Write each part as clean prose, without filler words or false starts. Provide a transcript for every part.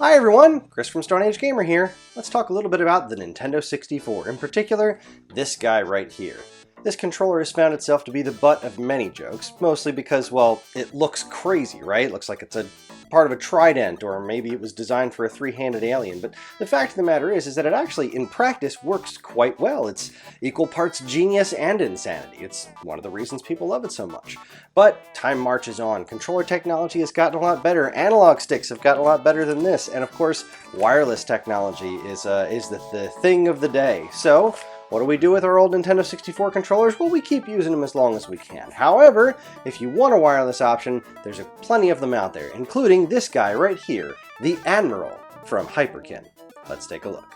Hi everyone, Chris from Stone Age Gamer here. Let's talk a little bit about the Nintendo 64, in particular, this guy right here. This controller has found itself to be the butt of many jokes, mostly because, well, it looks crazy, right? It looks like it's a part of a trident, or maybe it was designed for a three-handed alien, but the fact of the matter is that it actually, in practice, works quite well. It's equal parts genius and insanity. It's one of the reasons people love it so much. But time marches on. Controller technology has gotten a lot better. Analog sticks have gotten a lot better than this, and of course, wireless technology is the thing of the day. So, what do we do with our old Nintendo 64 controllers? Well, we keep using them as long as we can. However, if you want a wireless option, there's plenty of them out there, including this guy right here, the Admiral from Hyperkin. Let's take a look.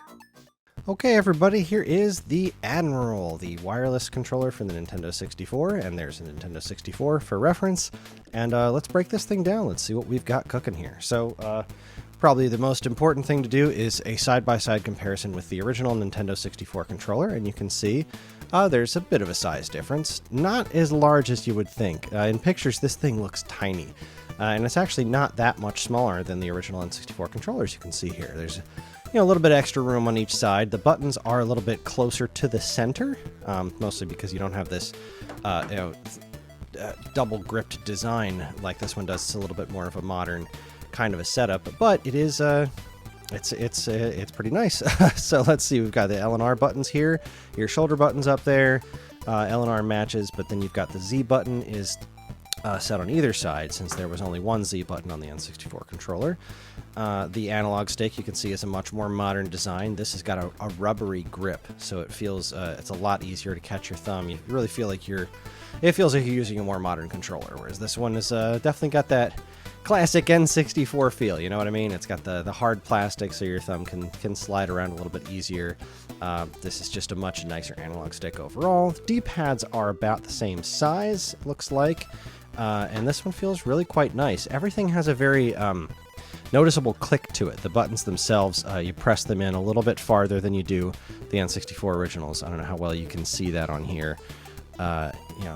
Okay, everybody, here is the Admiral, the wireless controller for the Nintendo 64, and there's a Nintendo 64 for reference. And let's break this thing down. Let's see what we've got cooking here. So, probably the most important thing to do is a side-by-side comparison with the original Nintendo 64 controller, and you can see there's a bit of a size difference. Not as large as you would think. In pictures, this thing looks tiny, and it's actually not that much smaller than the original N64 controllers you can see here. There's a little bit extra room on each side. The buttons are a little bit closer to the center, mostly because you don't have this double-gripped design like this one does. It's a little bit more of a modern kind of a setup, but it is it's pretty nice. So let's see, we've got the L and R buttons here, your shoulder buttons up there, L and R matches, but then you've got the Z button is set on either side, since there was only one Z button on the N64 controller. The analog stick, you can see, is a much more modern design. This has got a rubbery grip, so it feels it's a lot easier to catch your thumb. You really feel like it feels like you're using a more modern controller, whereas this one is definitely got that classic N64 feel, you know what I mean? It's got the hard plastic, so your thumb can slide around a little bit easier. This is just a much nicer analog stick overall. The D-pads are about the same size, it looks like, and this one feels really quite nice. Everything has a very noticeable click to it. The buttons themselves, you press them in a little bit farther than you do the N64 originals. I don't know how well you can see that on here.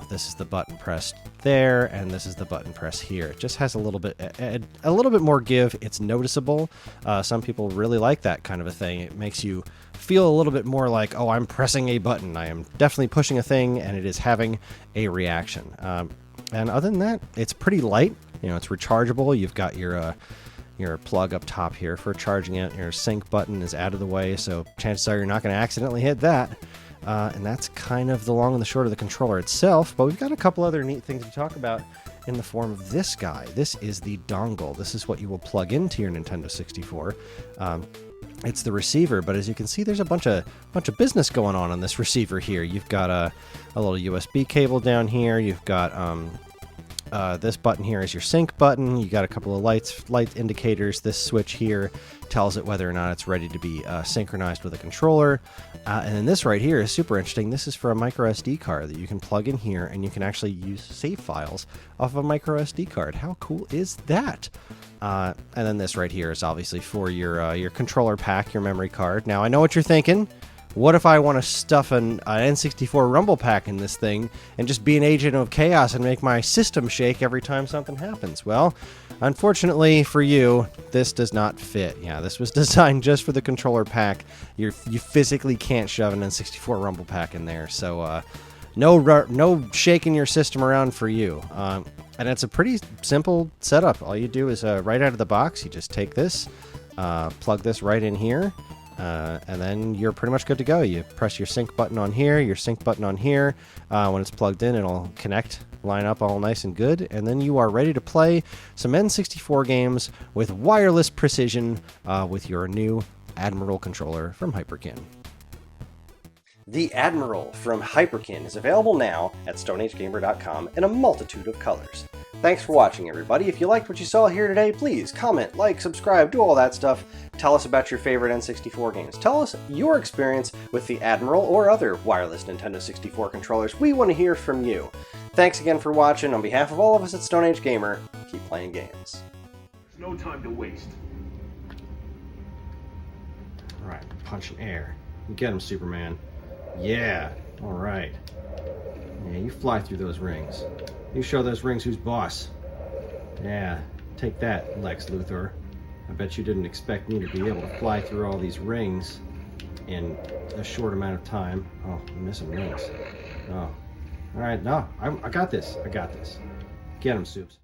This is the button pressed there, and this is the button press here. It just has a little bit more give. It's noticeable. Some people really like that kind of a thing. It makes you feel a little bit more like, oh, I'm pressing a button. I am definitely pushing a thing, and it is having a reaction. And other than that, it's pretty light. It's rechargeable. You've got your plug up top here for charging it. Your sync button is out of the way, so chances are you're not going to accidentally hit that. And that's kind of the long and the short of the controller itself, but we've got a couple other neat things to talk about in the form of this guy. This is the dongle. This is what you will plug into your Nintendo 64. It's the receiver, but as you can see, there's a bunch of business going on this receiver here. You've got a little USB cable down here. You've got this button here is your sync button. You got a couple of light indicators. This switch here tells it whether or not it's ready to be synchronized with a controller. And then this right here is super interesting. This is for a micro SD card that you can plug in here, and you can actually use save files off of a micro SD card. How cool is that? And then this right here is obviously for your controller pack, your memory card. Now, I know what you're thinking. What if I want to stuff an N64 Rumble Pack in this thing and just be an agent of chaos and make my system shake every time something happens? Well, unfortunately for you, this does not fit. Yeah, this was designed just for the controller pack. You physically can't shove an N64 Rumble Pack in there, so no shaking your system around for you. And it's a pretty simple setup. All you do is right out of the box, you just take this, plug this right in here, and then you're pretty much good to go. You press your sync button on here, your sync button on here. When it's plugged in, it'll connect, line up all nice and good, and then you are ready to play some N64 games with wireless precision with your new Admiral controller from Hyperkin. The Admiral from Hyperkin is available now at StoneAgeGamer.com in a multitude of colors. Thanks for watching, everybody. If you liked what you saw here today, please comment, like, subscribe, do all that stuff. Tell us about your favorite N64 games. Tell us your experience with the Admiral or other wireless Nintendo 64 controllers. We want to hear from you. Thanks again for watching. On behalf of all of us at Stone Age Gamer, keep playing games. There's no time to waste. Alright, punching air. Get him, Superman. Yeah, alright. Yeah, you fly through those rings. You show those rings who's boss. Yeah, take that, Lex Luthor. I bet you didn't expect me to be able to fly through all these rings in a short amount of time. Oh, I'm missing rings. Oh. All right, no, I got this. I got this. Get him, Soups.